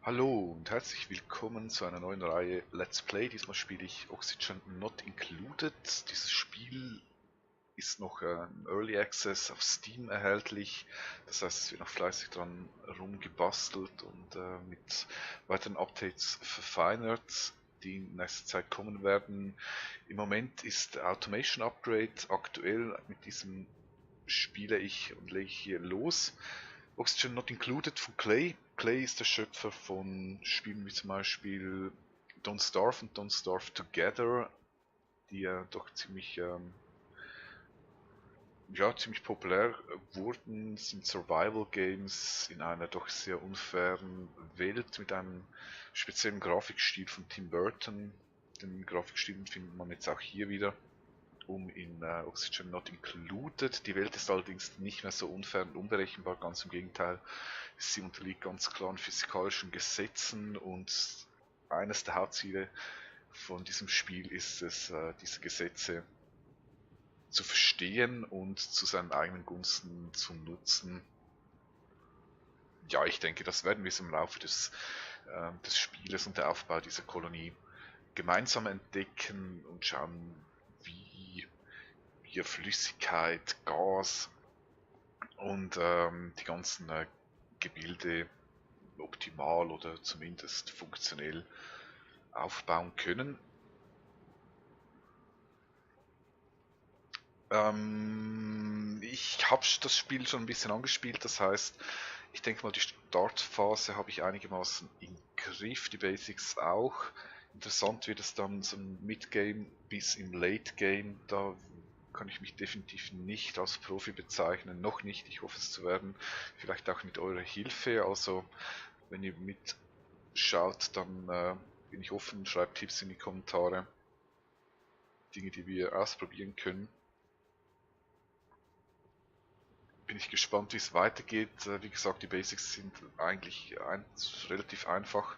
Hallo und herzlich willkommen zu einer neuen Reihe Let's Play. Diesmal spiele ich Oxygen Not Included. Dieses Spiel ist noch im Early Access auf Steam erhältlich. Das heißt, es wird noch fleißig dran rumgebastelt und mit weiteren Updates verfeinert, die in nächster Zeit kommen werden. Im Moment ist Automation Upgrade aktuell. Mit diesem spiele ich und lege ich hier los. Oxygen Not Included von Clay. Clay ist der Schöpfer von Spielen wie zum Beispiel Don't Starve und Don't Starve Together, die ja doch ziemlich populär wurden. Das sind Survival Games in einer doch sehr unfairen Welt mit einem speziellen Grafikstil von Tim Burton. Den Grafikstil findet man jetzt auch hier wieder in Oxygen Not Included. Die Welt ist allerdings nicht mehr so unfair und unberechenbar, ganz im Gegenteil. Sie unterliegt ganz klaren physikalischen Gesetzen und eines der Hauptziele von diesem Spiel ist es, diese Gesetze zu verstehen und zu seinen eigenen Gunsten zu nutzen. Ja, ich denke, das werden wir im Laufe des Spieles und der Aufbau dieser Kolonie gemeinsam entdecken und schauen, wie wir Flüssigkeit, Gas und die ganzen Gebilde optimal oder zumindest funktionell aufbauen können. Ich habe das Spiel schon ein bisschen angespielt, das heißt, ich denke mal, die Startphase habe ich einigermaßen im Griff, die Basics auch. Interessant wird es dann so ein Midgame bis im Late Game, da kann ich mich definitiv nicht als Profi bezeichnen, noch nicht, ich hoffe es zu werden, vielleicht auch mit eurer Hilfe, also wenn ihr mitschaut, dann bin ich offen, schreibt Tipps in die Kommentare, Dinge, die wir ausprobieren können. Bin ich gespannt, wie es weitergeht. Wie gesagt, die Basics sind eigentlich relativ einfach.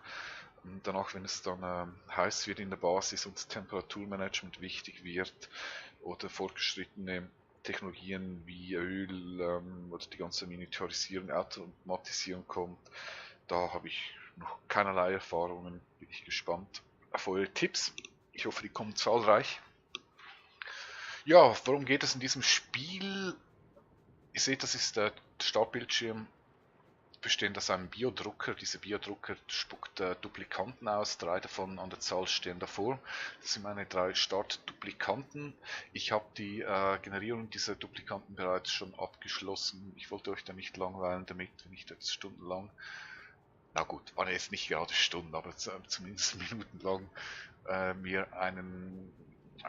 Danach, wenn es dann heiß wird in der Basis und Temperaturmanagement wichtig wird oder fortgeschrittene Technologien wie Öl oder die ganze Miniaturisierung, Automatisierung kommt, da habe ich noch keinerlei Erfahrungen. Bin ich gespannt auf eure Tipps. Ich hoffe, die kommen zahlreich. Ja, worum geht es in diesem Spiel? Ihr seht, das ist der Startbildschirm, bestehend aus einem Biodrucker. Dieser Biodrucker spuckt Duplikanten aus, 3 davon an der Zahl stehen davor. Das sind meine 3 Startduplikanten. Ich habe die Generierung dieser Duplikanten bereits schon abgeschlossen. Ich wollte euch da nicht langweilen damit, wenn ich jetzt stundenlang, na gut, waren jetzt nicht gerade Stunden, aber zumindest minutenlang mir eine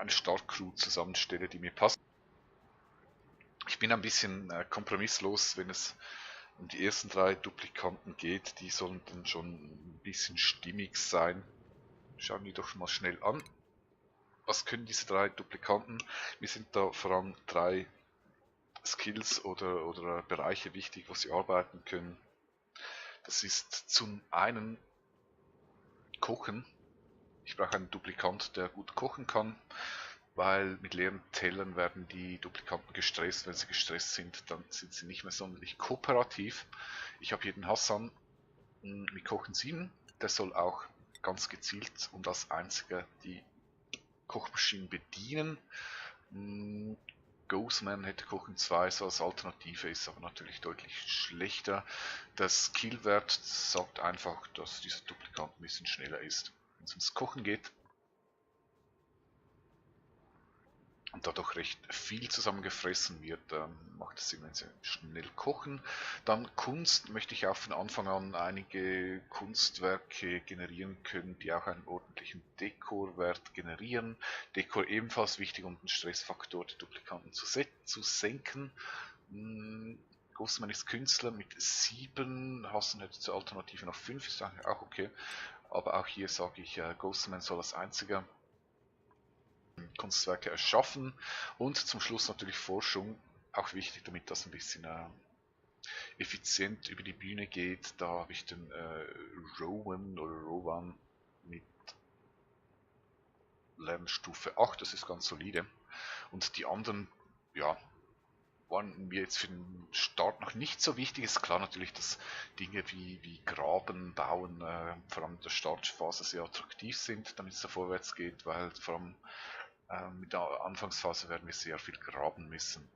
Startcrew zusammenstelle, die mir passt. Ich bin ein bisschen kompromisslos, wenn es um die ersten 3 Duplikanten geht. Die sollen dann schon ein bisschen stimmig sein. Schauen wir doch mal schnell an. Was können diese 3 Duplikanten? Mir sind da vor allem 3 Skills oder Bereiche wichtig, wo sie arbeiten können. Das ist zum einen Kochen. Ich brauche einen Duplikant, der gut kochen kann, weil mit leeren Tellern werden die Duplikanten gestresst. Wenn sie gestresst sind, dann sind sie nicht mehr sonderlich kooperativ. Ich habe hier den Hassan mit Kochen 7. Der soll auch ganz gezielt und als einziger die Kochmaschinen bedienen. Ghostman hätte Kochen 2 so als Alternative, ist aber natürlich deutlich schlechter. Der Skillwert sagt einfach, dass dieser Duplikant ein bisschen schneller ist. Wenn es ums Kochen geht, und dadurch recht viel zusammengefressen wird, macht es Sinn, wenn sie schnell kochen. Dann Kunst möchte ich auch von Anfang an einige Kunstwerke generieren können, die auch einen ordentlichen Dekorwert generieren. Dekor ebenfalls wichtig, um den Stressfaktor der Duplikanten zu senken. Großmann ist Künstler mit 7, Hassan hätte zur Alternative noch 5, ist auch okay. Aber auch hier sage ich, Ghostman soll als einziger Kunstwerke erschaffen und zum Schluss natürlich Forschung, auch wichtig, damit das ein bisschen effizient über die Bühne geht. Da habe ich den Rowan mit Lernstufe 8, das ist ganz solide. Und die anderen, ja, waren mir jetzt für den Start noch nicht so wichtig. Ist klar natürlich, dass Dinge wie Graben, Bauen, vor allem in der Startphase sehr attraktiv sind, damit es da vorwärts geht, weil vor allem mit der Anfangsphase werden wir sehr viel graben müssen.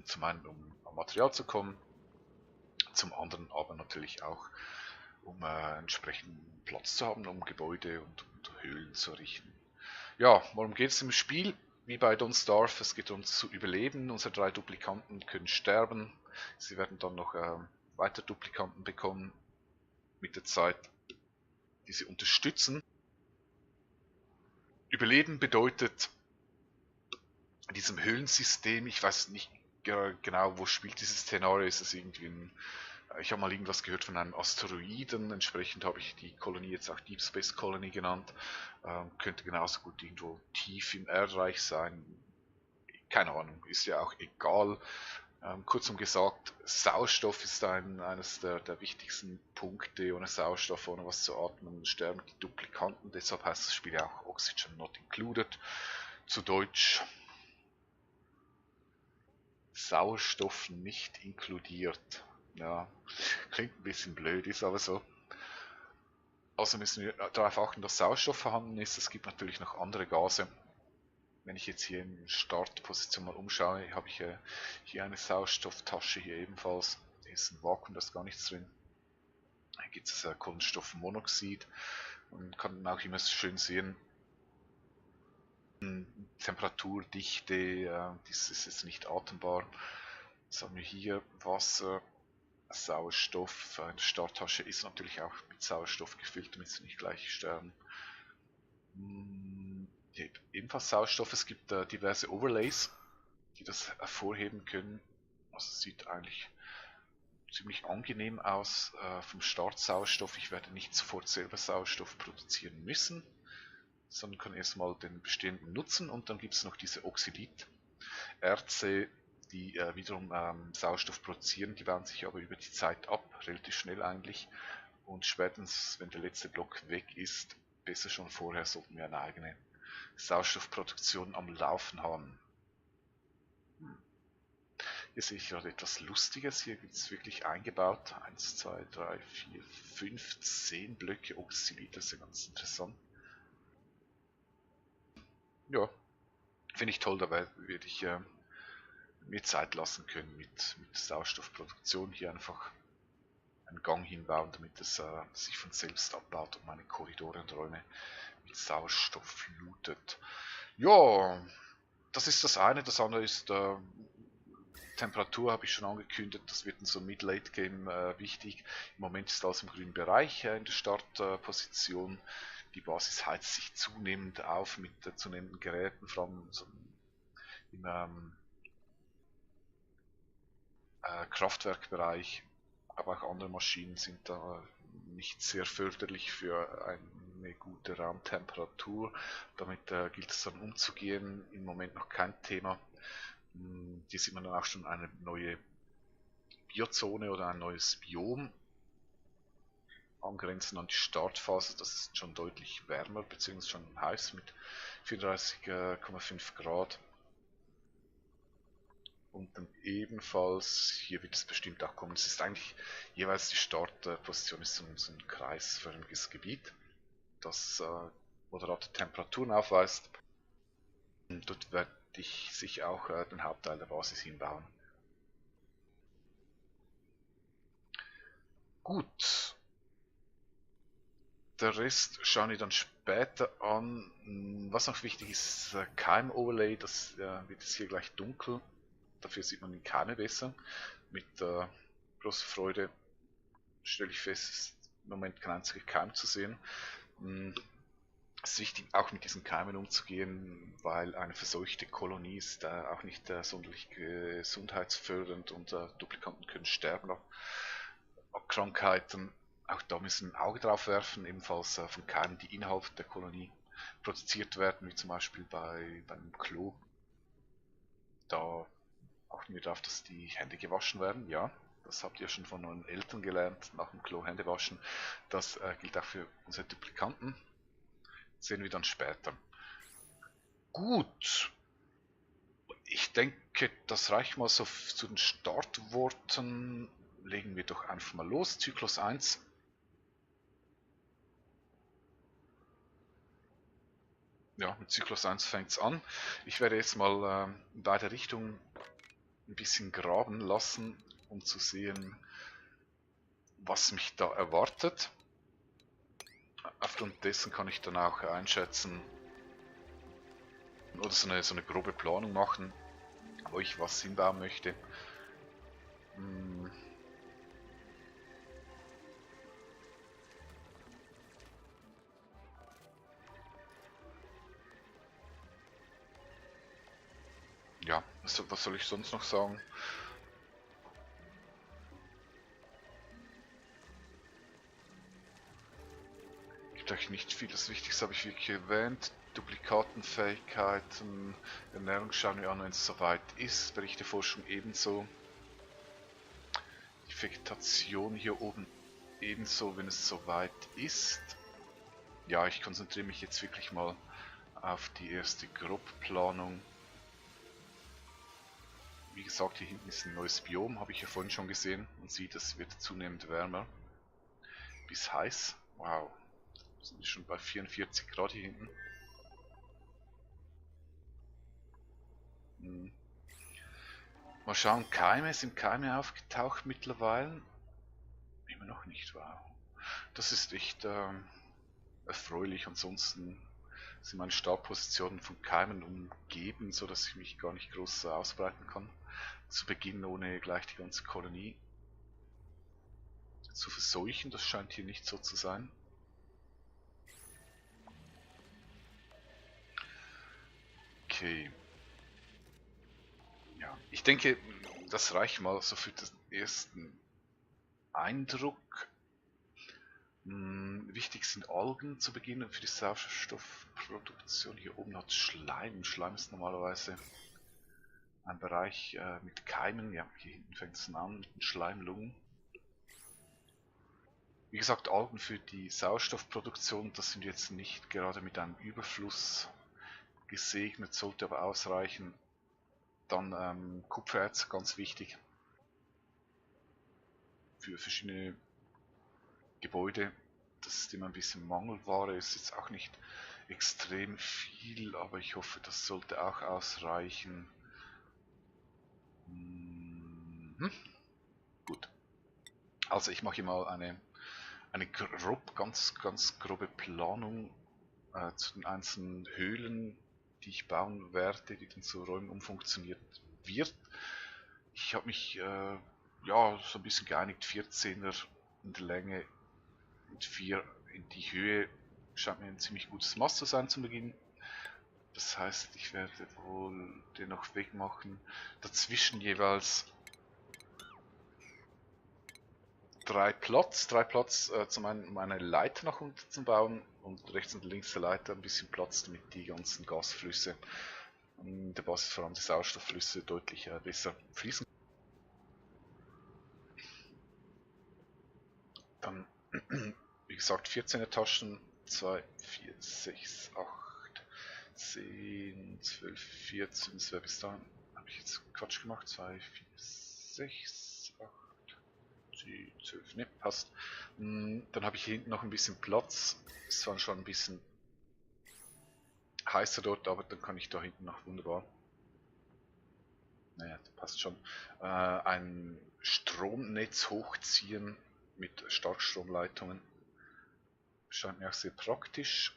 Zum einen, um an Material zu kommen, zum anderen aber natürlich auch, um entsprechenden Platz zu haben, um Gebäude und Höhlen zu errichten. Ja, worum geht es im Spiel? Wie bei Don't Starve, es geht uns zu überleben. Unsere 3 Duplikanten können sterben. Sie werden dann noch weitere Duplikanten bekommen mit der Zeit, die sie unterstützen. Überleben bedeutet in diesem Höhlensystem, ich weiß nicht genau, wo spielt dieses Szenario, ist es irgendwie ich habe mal irgendwas gehört von einem Asteroiden, entsprechend habe ich die Kolonie jetzt auch Deep Space Colony genannt, könnte genauso gut irgendwo tief im Erdreich sein, keine Ahnung, ist ja auch egal. Kurzum gesagt, Sauerstoff ist eines der wichtigsten Punkte. Ohne Sauerstoff, ohne was zu atmen, sterben die Duplikanten. Deshalb heißt das Spiel ja auch Oxygen Not Included. Zu Deutsch Sauerstoff nicht inkludiert. Ja, klingt ein bisschen blöd, ist aber so. Also müssen wir darauf achten, dass Sauerstoff vorhanden ist. Es gibt natürlich noch andere Gase. Wenn ich jetzt hier in Startposition mal umschaue, habe ich hier eine Sauerstofftasche hier ebenfalls. Hier ist ein Vakuum, da ist gar nichts drin. Hier gibt es Kohlenstoffmonoxid und kann dann auch immer schön sehen, Temperatur, Dichte, das ist jetzt nicht atembar. Was haben wir hier? Wasser, Sauerstoff. Eine Starttasche ist natürlich auch mit Sauerstoff gefüllt, damit sie nicht gleich sterben. Ebenfalls Sauerstoff. Es gibt diverse Overlays, die das hervorheben können. Also es sieht eigentlich ziemlich angenehm aus vom Start Sauerstoff. Ich werde nicht sofort selber Sauerstoff produzieren müssen, sondern kann erstmal den bestehenden nutzen, und dann gibt es noch diese Oxidit-Erze, die wiederum Sauerstoff produzieren, die bauen sich aber über die Zeit ab, relativ schnell eigentlich, und spätestens, wenn der letzte Block weg ist, besser schon vorher, sollten wir eine eigene Sauerstoffproduktion am Laufen haben. Hier sehe ich gerade etwas Lustiges. Hier gibt es wirklich eingebaut 1, 2, 3, 4, 5, 10 Blöcke Oxidit. Das ist ja ganz interessant. Ja, finde ich toll. Dabei würde ich mir Zeit lassen können mit Sauerstoffproduktion. Hier einfach einen Gang hinbauen, damit es sich von selbst abbaut und meine Korridore und Räume mit Sauerstoff flutet. Ja, das ist das eine. Das andere ist Temperatur, habe ich schon angekündigt, das wird in so Mid-Late-Game wichtig. Im Moment ist alles im grünen Bereich in der Startposition. Die Basis heizt sich zunehmend auf mit zunehmenden Geräten, vor allem so im Kraftwerkbereich, aber auch andere Maschinen sind da nicht sehr förderlich für eine gute Raumtemperatur. Damit gilt es dann umzugehen. Im Moment noch kein Thema. Hier sieht man dann auch schon eine neue Biozone oder ein neues Biom angrenzend an die Startphase. Das ist schon deutlich wärmer bzw. schon heiß mit 34,5 Grad. Und dann ebenfalls, hier wird es bestimmt auch kommen, es ist eigentlich jeweils die Startposition ist so ein kreisförmiges Gebiet, das moderate Temperaturen aufweist. Und dort werde ich sicher auch den Hauptteil der Basis hinbauen. Gut, der Rest schauen wir dann später an. Was noch wichtig ist, Keim-Overlay, das wird jetzt hier gleich dunkel. Dafür sieht man die Keime besser. Mit großer Freude stelle ich fest, es ist im Moment kein einziger Keim zu sehen. Es ist wichtig, auch mit diesen Keimen umzugehen, weil eine verseuchte Kolonie ist auch nicht sonderlich gesundheitsfördernd, und Duplikanten können sterben an Krankheiten. Auch da müssen wir ein Auge drauf werfen, ebenfalls von Keimen, die innerhalb der Kolonie produziert werden, wie zum Beispiel beim Klo. Da achten wir darauf, dass die Hände gewaschen werden, ja. Das habt ihr schon von euren Eltern gelernt, nach dem Klo Hände waschen. Das gilt auch für unsere Duplikanten. Sehen wir dann später. Gut. Ich denke, das reicht mal so zu den Startworten. Legen wir doch einfach mal los. Zyklus 1. Ja, mit Zyklus 1 fängt es an. Ich werde jetzt mal in beide Richtungen ein bisschen graben lassen, um zu sehen, was mich da erwartet. Aufgrund dessen kann ich dann auch einschätzen oder so eine grobe Planung machen, wo ich was hinbauen möchte. Ja, was soll ich sonst noch sagen? Gibt eigentlich nicht viel. Das Wichtigste habe ich wirklich erwähnt. Duplikatenfähigkeiten, Ernährung schauen wir an, wenn es soweit ist. Berichteforschung ebenso. Die Vegetation hier oben ebenso, wenn es soweit ist. Ja, ich konzentriere mich jetzt wirklich mal auf die erste Grobplanung. Wie gesagt, hier hinten ist ein neues Biom, habe ich ja vorhin schon gesehen. Man sieht, es wird zunehmend wärmer. Bis heiß. Wow. Wir sind schon bei 44 Grad hier hinten. Mal schauen, sind Keime aufgetaucht mittlerweile? Immer noch nicht, wow. Das ist echt erfreulich. Ansonsten sind meine Startpositionen von Keimen umgeben, sodass ich mich gar nicht groß ausbreiten kann. Zu Beginn ohne gleich die ganze Kolonie zu verseuchen, das scheint hier nicht so zu sein. Okay. Ja, ich denke, das reicht mal so für den ersten Eindruck. Wichtig sind Algen zu Beginn für die Sauerstoffproduktion. Hier oben hat Schleim. Schleim ist normalerweise ein Bereich mit Keimen. Ja, hier hinten fängt es an mit den Schleimlungen. Wie gesagt, Algen für die Sauerstoffproduktion, das sind jetzt nicht gerade mit einem Überfluss gesegnet, sollte aber ausreichen. Dann Kupfererz, ganz wichtig für verschiedene Gebäude. Das ist immer ein bisschen Mangelware, ist jetzt auch nicht extrem viel, aber ich hoffe, das sollte auch ausreichen. Gut. Also ich mache hier mal eine ganz grobe Planung zu den einzelnen Höhlen, die ich bauen werde, die dann zu Räumen umfunktioniert wird. Ich habe mich ja so ein bisschen geeinigt, 14er in der Länge und 4 in die Höhe. Scheint mir ein ziemlich gutes Maß zu sein zum Beginn. Das heißt, ich werde wohl den noch wegmachen. Dazwischen jeweils drei Platz zum einen um eine Leiter nach unten zu bauen und rechts und links der Leiter ein bisschen Platz, damit die ganzen Gasflüsse in der Basis, vor allem die Sauerstoffflüsse, deutlich besser fließen. Dann, wie gesagt, 14er Taschen, 2, 4, 6, 8, 10, 12, 14, das wäre bis dahin, habe ich jetzt Quatsch gemacht, 2, 4, 6, 8, 10, 12, ne, passt. Dann habe ich hier hinten noch ein bisschen Platz, ist zwar schon ein bisschen heißer dort, aber dann kann ich da hinten noch wunderbar, naja, das passt schon, ein Stromnetz hochziehen mit Starkstromleitungen. Scheint mir auch sehr praktisch.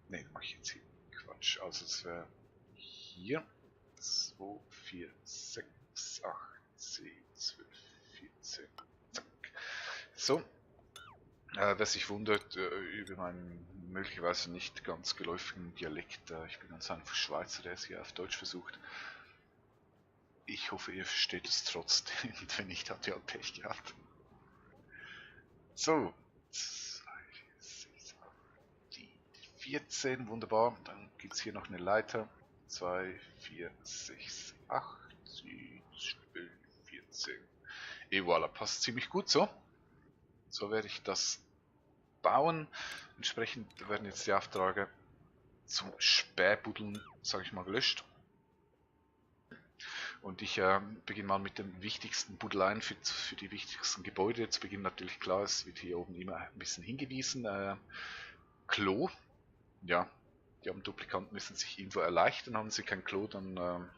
Ne, mache ich jetzt hier Quatsch. Also es wäre hier 2, 4, 6, 8, 10, 12, 14. Zack. So. Wer sich wundert über meinen möglicherweise nicht ganz geläufigen Dialekt, ich bin ganz einfach Schweizer, der es hier auf Deutsch versucht. Ich hoffe, ihr versteht es trotzdem. Wenn nicht, habt ihr halt Pech gehabt. So. 14, wunderbar. Dann gibt es hier noch eine Leiter. 2, 4, 6, 8, 10, 12, 14. Et voilà, passt ziemlich gut so. So werde ich das bauen. Entsprechend werden jetzt die Aufträge zum Spähbuddeln, sage ich mal, gelöscht. Und ich beginne mal mit den wichtigsten Buddeleien für die wichtigsten Gebäude. Zu Beginn natürlich klar, es wird hier oben immer ein bisschen hingewiesen. Klo, ja, die haben Duplikanten müssen sich irgendwo erleichtern, haben sie kein Klo, dann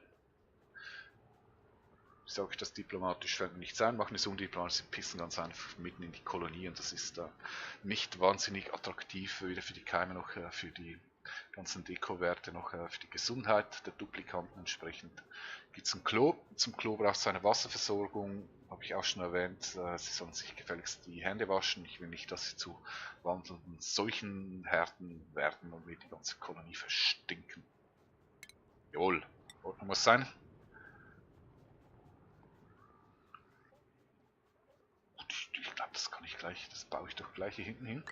sage ich das diplomatisch, fällt mir nicht sein, machen es undiplomatisch, sie pissen ganz einfach mitten in die Kolonie und das ist nicht wahnsinnig attraktiv, weder für die Keime noch für die ganzen Deko-Werte, noch für die Gesundheit der Duplikanten. Entsprechend gibt es ein Klo. Zum Klo braucht es eine Wasserversorgung, habe ich auch schon erwähnt. Sie sollen sich gefälligst die Hände waschen. Ich will nicht, dass sie zu wandelnden Seuchenherden werden und mir die ganze Kolonie verstinken. Jawohl, Ordnung muss sein. Ich glaube, das kann ich gleich, das baue ich doch gleich hier hinten hin.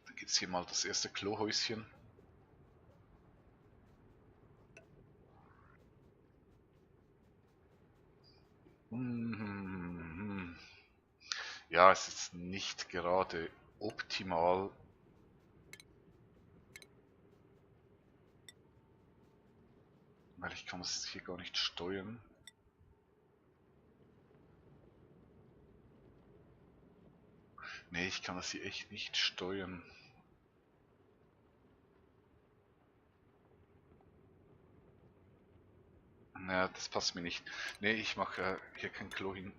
Dann gibt es hier mal das erste Klohäuschen. Ja, es ist nicht gerade optimal. Weil ich kann es hier gar nicht steuern. Nee, ich kann das hier echt nicht steuern. Naja, das passt mir nicht. Nee, ich mache hier kein Klo hin.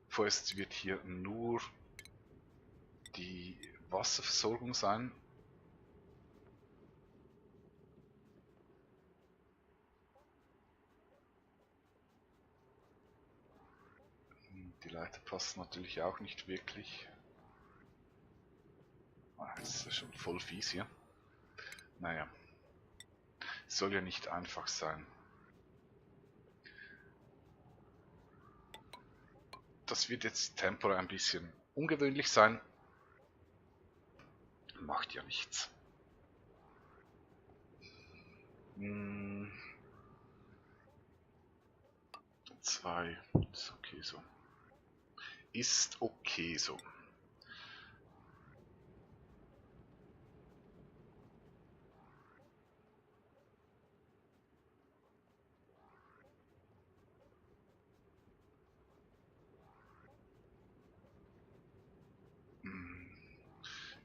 Vorerst wird hier nur die Wasserversorgung sein. Die Leiter passen natürlich auch nicht wirklich. Das ist ja schon voll fies hier. Naja, soll ja nicht einfach sein. Das wird jetzt temporär ein bisschen ungewöhnlich sein. Macht ja nichts. Zwei, ist okay so. Ist okay so.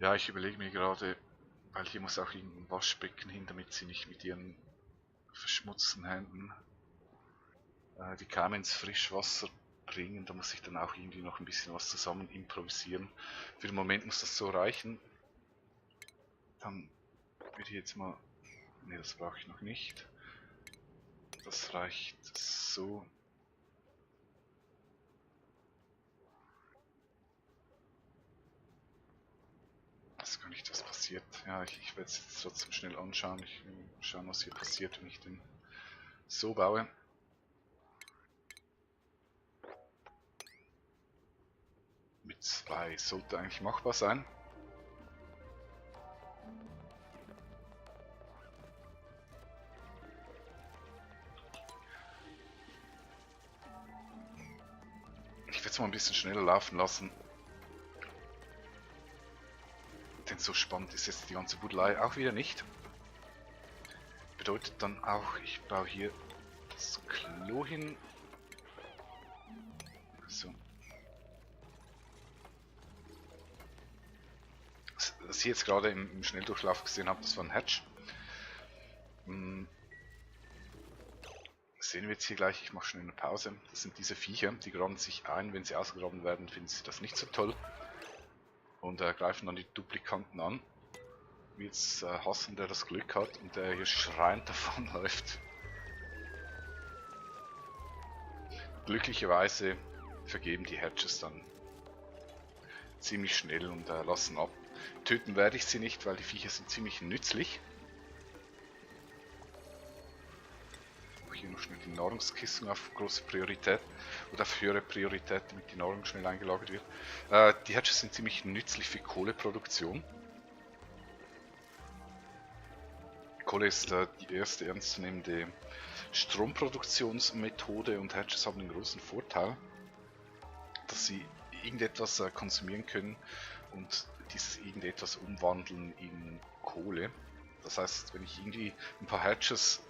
Ja, ich überlege mir gerade, weil hier muss auch ein Waschbecken hin, damit sie nicht mit ihren verschmutzten Händen die Keime ins Frischwasser bringen. Da muss ich dann auch irgendwie noch ein bisschen was zusammen improvisieren. Für den Moment muss das so reichen. Dann würde ich jetzt mal... Ne, das brauche ich noch nicht. Das reicht so. Ich weiß gar nicht, was passiert. Ja, ich werde es jetzt trotzdem schnell anschauen. Ich will schauen, was hier passiert, wenn ich den so baue. Mit 2 sollte eigentlich machbar sein. Ich werde es mal ein bisschen schneller laufen lassen. Denn so spannend ist jetzt die ganze Budelei auch wieder nicht. Bedeutet dann auch, ich baue hier das Klo hin. So. Was ich jetzt gerade im Schnelldurchlauf gesehen habe, das war ein Hatch. Sehen wir jetzt hier gleich, ich mache schnell eine Pause. Das sind diese Viecher, die graben sich ein. Wenn sie ausgegraben werden, finden sie das nicht so toll. Und greifen dann die Duplikanten an. Wie jetzt Hassen, der das Glück hat und der hier schreiend davonläuft. Glücklicherweise vergeben die Hatches dann ziemlich schnell und lassen ab. Töten werde ich sie nicht, weil die Viecher sind ziemlich nützlich. Hier noch schnell die Nahrungskisten auf große Priorität oder auf höhere Priorität, damit die Nahrung schnell eingelagert wird. Die Hatches sind ziemlich nützlich für Kohleproduktion. Kohle ist die erste ernstzunehmende Stromproduktionsmethode und Hatches haben den großen Vorteil, dass sie irgendetwas konsumieren können und dieses irgendetwas umwandeln in Kohle. Das heißt, wenn ich irgendwie ein paar Hatches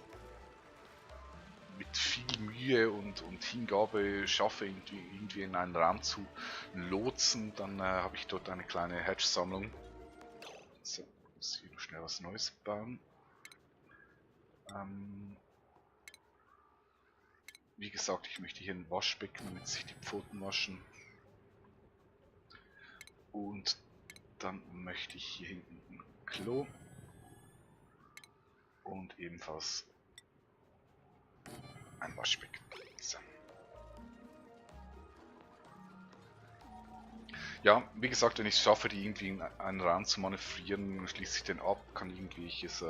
mit viel Mühe und Hingabe schaffe, irgendwie in einen Raum zu lotsen, dann habe ich dort eine kleine Hatch-Sammlung. So, muss hier noch schnell was Neues bauen. Wie gesagt, ich möchte hier ein Waschbecken, damit sich die Pfoten waschen. Und dann möchte ich hier hinten ein Klo. Und ebenfalls ein Waschbecken. So. Ja, wie gesagt, wenn ich es schaffe, die irgendwie in einen Raum zu manövrieren, schließe ich den ab, kann irgendwelches,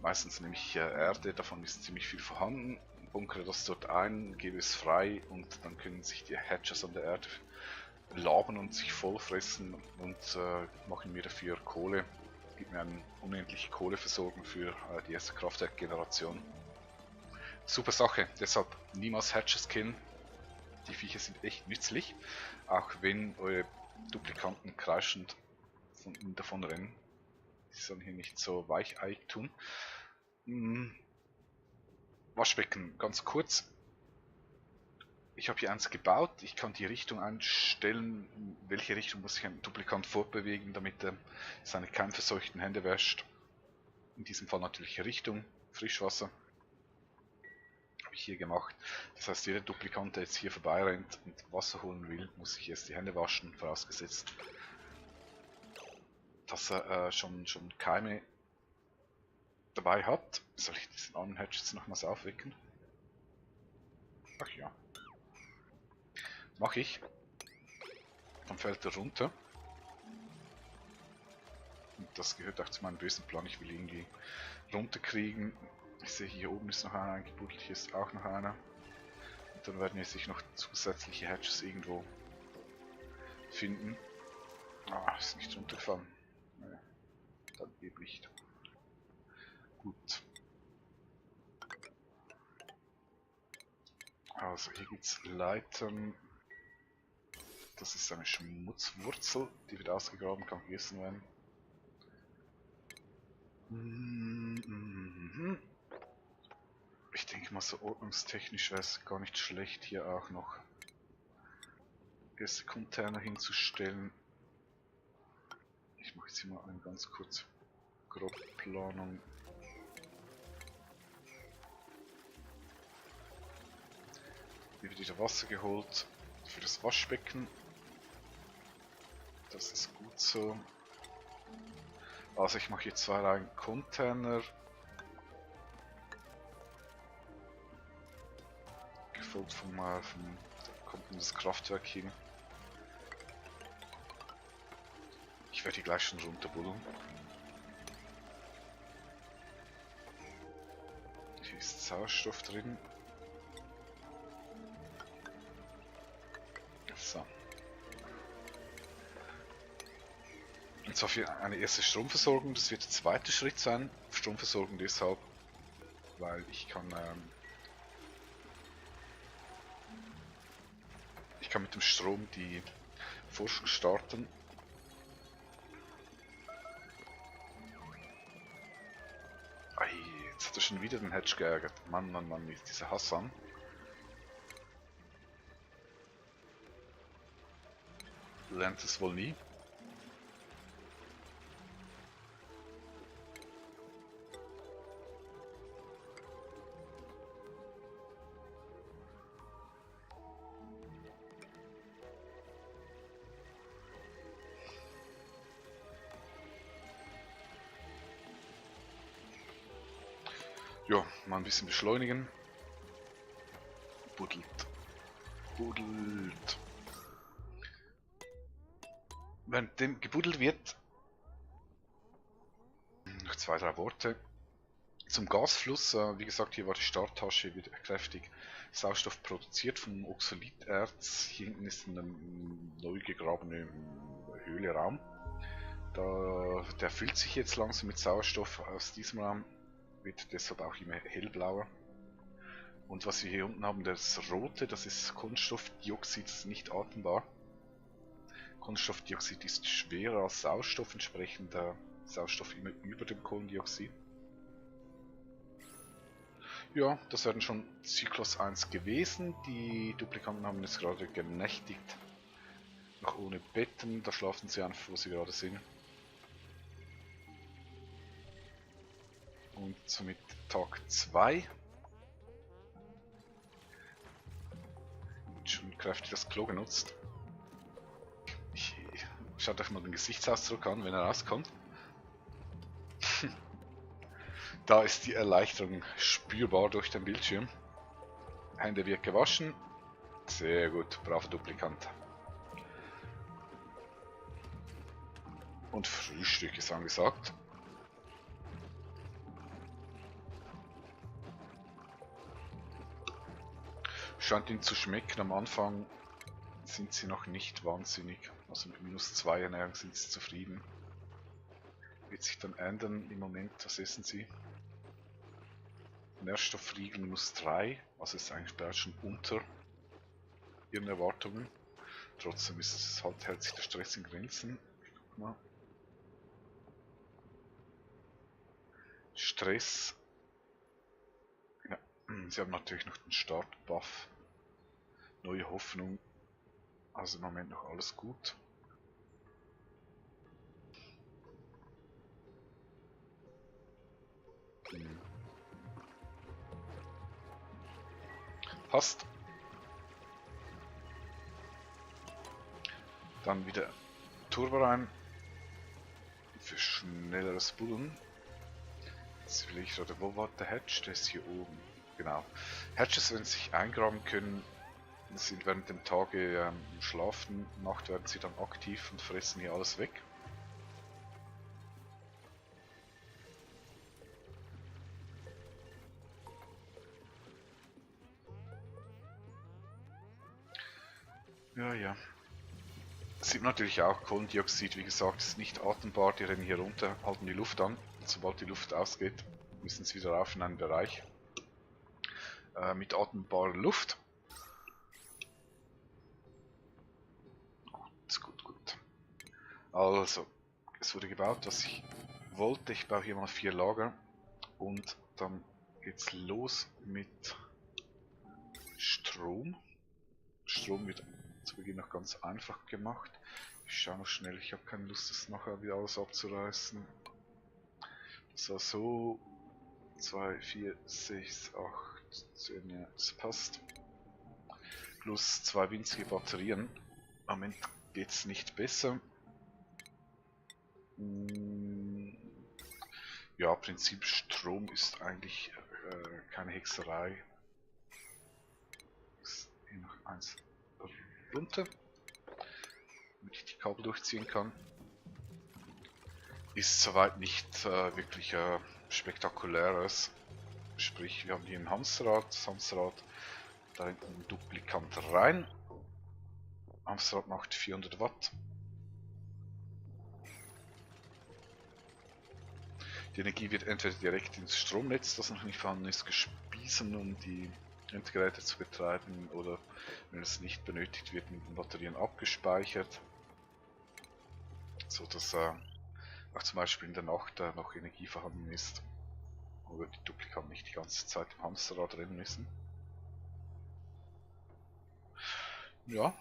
meistens nehme ich Erde, davon ist ziemlich viel vorhanden, bunkere das dort ein, gebe es frei und dann können sich die Hatches an der Erde laben und sich vollfressen und machen mir dafür Kohle. Gibt mir eine unendliche Kohleversorgung für die erste Kraftwerkgeneration. Super Sache, deshalb niemals Hatches killen. Die Viecher sind echt nützlich, auch wenn eure Duplikanten kreischend davon rennen. Die sollen hier nicht so weicheig tun. Waschbecken, ganz kurz. Ich habe hier eins gebaut, ich kann die Richtung einstellen, in welche Richtung muss sich ein Duplikant fortbewegen, damit er seine keimverseuchten Hände wäscht. In diesem Fall natürlich Richtung Frischwasser. Habe ich hier gemacht. Das heißt, jeder Duplikant, der jetzt hier vorbeirennt und Wasser holen will, muss sich erst die Hände waschen, vorausgesetzt, dass er schon Keime dabei hat. Soll ich diesen armen Hatch jetzt nochmals aufwecken? Ach ja. Mache ich. Dann fällt er runter. Und das gehört auch zu meinem bösen Plan. Ich will irgendwie runterkriegen. Ich sehe, hier oben ist noch einer eingebuddelt, hier ist auch noch einer. Und dann werden jetzt sich noch zusätzliche Hatches irgendwo finden. Ah, ist nicht runtergefallen. Naja, dann eben nicht. Gut. Also hier gibt es Leitern. Das ist eine Schmutzwurzel, die wird ausgegraben, kann gegessen werden. Ich denke mal, so ordnungstechnisch wäre es gar nicht schlecht, hier auch noch erste Container hinzustellen. Ich mache jetzt hier mal eine ganz kurze Grobplanung. Hier wird wieder Wasser geholt für das Waschbecken. Das ist gut so. Also ich mache hier 2 Reihen Container. Gefolgt da kommt das Kraftwerk hin. Ich werde die gleich schon runterbuddeln. Hier ist Sauerstoff drin. So. Und zwar für eine erste Stromversorgung, das wird der zweite Schritt sein. Stromversorgung deshalb, weil ich kann mit dem Strom die Forschung starten. Ei, jetzt hat er schon wieder den Hatch geärgert. Mann, Mann, Mann, dieser Hassan. Lernt es wohl nie. Ja, mal ein bisschen beschleunigen. Buddelt. Buddelt. Während dem gebuddelt wird, noch 2, 3 Worte zum Gasfluss. Wie gesagt, hier war die Starttasche wieder kräftig Sauerstoff produziert vom Oxaliterz. Hier hinten ist eine neu gegrabene Höhle Raum. Der füllt sich jetzt langsam mit Sauerstoff. Aus diesem Raum wird deshalb auch immer hellblauer. Und was wir hier unten haben, das rote, das ist Kohlenstoffdioxid, das ist nicht atembar. Kohlenstoffdioxid ist schwerer als Sauerstoff, entsprechend der Sauerstoff immer über dem Kohlendioxid. Ja, das wären schon Zyklus 1 gewesen. Die Duplikanten haben jetzt gerade genächtigt. Noch ohne Betten, da schlafen sie einfach, wo sie gerade sind. Und somit Tag 2. Schon kräftig das Klo genutzt. Schaut euch mal den Gesichtsausdruck an, wenn er rauskommt. Da ist die Erleichterung spürbar durch den Bildschirm. Hände wird gewaschen. Sehr gut, braver Duplikant. Und Frühstück ist angesagt. Scheint ihnen zu schmecken. Am Anfang sind sie noch nicht wahnsinnig. Also mit -2 Ernährung sind sie zufrieden. Wird sich dann ändern. Im Moment, was essen sie? Nährstoffriegel -3. Also ist eigentlich bereits schon unter ihren Erwartungen. Trotzdem ist es halt, hält sich der Stress in Grenzen. Guck mal. Stress. Ja, sie haben natürlich noch den Start-Buff. Neue Hoffnung. Also im Moment noch alles gut. Passt. Dann wieder Turbo rein. Für schnelleres Buddeln. Jetzt will ich gerade, wo war der Hatch? Der ist hier oben. Genau. Hatches, wenn sie sich eingraben können, sind während dem Tage schlafen. Nacht werden sie dann aktiv und fressen hier alles weg. Ja, ja. Sieht natürlich auch Kohlendioxid, wie gesagt, ist nicht atembar, die rennen hier runter, halten die Luft an. Sobald die Luft ausgeht, müssen sie wieder rauf in einen Bereich mit atembarer Luft. Gut, gut. Also, es wurde gebaut, was ich wollte. Ich baue hier mal 4 Lager und dann geht's los mit Strom. Strom wird zu Beginn noch ganz einfach gemacht. Ich schaue noch schnell, ich habe keine Lust, das nachher wieder alles abzureißen. So, 2, 4, 6, 8, 10, ja, das passt. Plus 2 winzige Batterien. Im Moment geht es nicht besser. Ja, Prinzip Strom ist eigentlich keine Hexerei. Hier noch eins runter, damit ich die Kabel durchziehen kann. Ist soweit nicht wirklich spektakuläres. Sprich, wir haben hier ein Hamsterrad, das Hamsterrad, da hinten ein Duplikant rein. Hamsterrad macht 400 Watt. Die Energie wird entweder direkt ins Stromnetz, das noch nicht vorhanden ist, gespiesen, um die Endgeräte zu betreiben, oder wenn es nicht benötigt wird, mit den Batterien abgespeichert, so dass auch zum Beispiel in der Nacht noch Energie vorhanden ist, oder die Duplikanten nicht die ganze Zeit im Hamsterrad rennen müssen. Ja,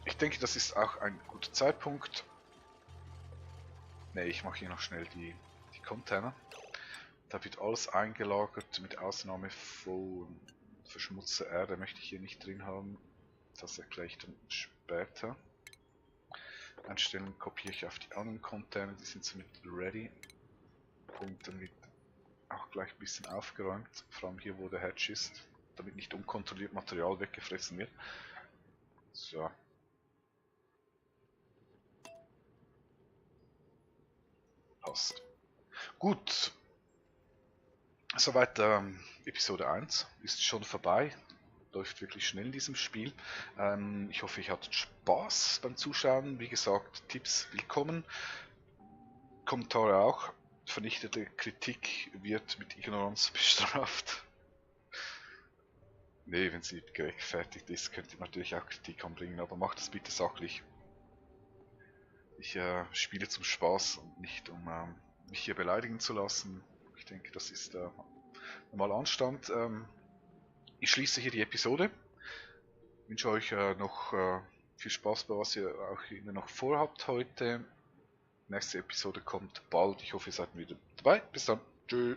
ich denke, das ist auch ein guter Zeitpunkt. Ne, ich mache hier noch schnell die Container. Da wird alles eingelagert, mit Ausnahme von verschmutzter Erde möchte ich hier nicht drin haben. Das erkläre ich dann später. Einstellen kopiere ich auf die anderen Container, die sind somit ready. Und dann wird auch gleich ein bisschen aufgeräumt, vor allem hier wo der Hatch ist, damit nicht unkontrolliert Material weggefressen wird. So. Passt. Gut. Soweit Episode 1 ist schon vorbei. Läuft wirklich schnell in diesem Spiel. Ich hoffe, ihr hattet Spaß beim Zuschauen. Wie gesagt, Tipps willkommen. Kommentare auch. Vernichtete Kritik wird mit Ignoranz bestraft. Ne, wenn sie gerechtfertigt ist, könnt ihr natürlich auch Kritik anbringen, aber macht es bitte sachlich. Ich spiele zum Spaß und nicht um mich hier beleidigen zu lassen. Ich denke, das ist mal anstand. Ich schließe hier die Episode. Wünsche euch noch viel Spaß bei was ihr auch immer noch vorhabt heute. Nächste Episode kommt bald. Ich hoffe, ihr seid wieder dabei. Bis dann. Tschüss.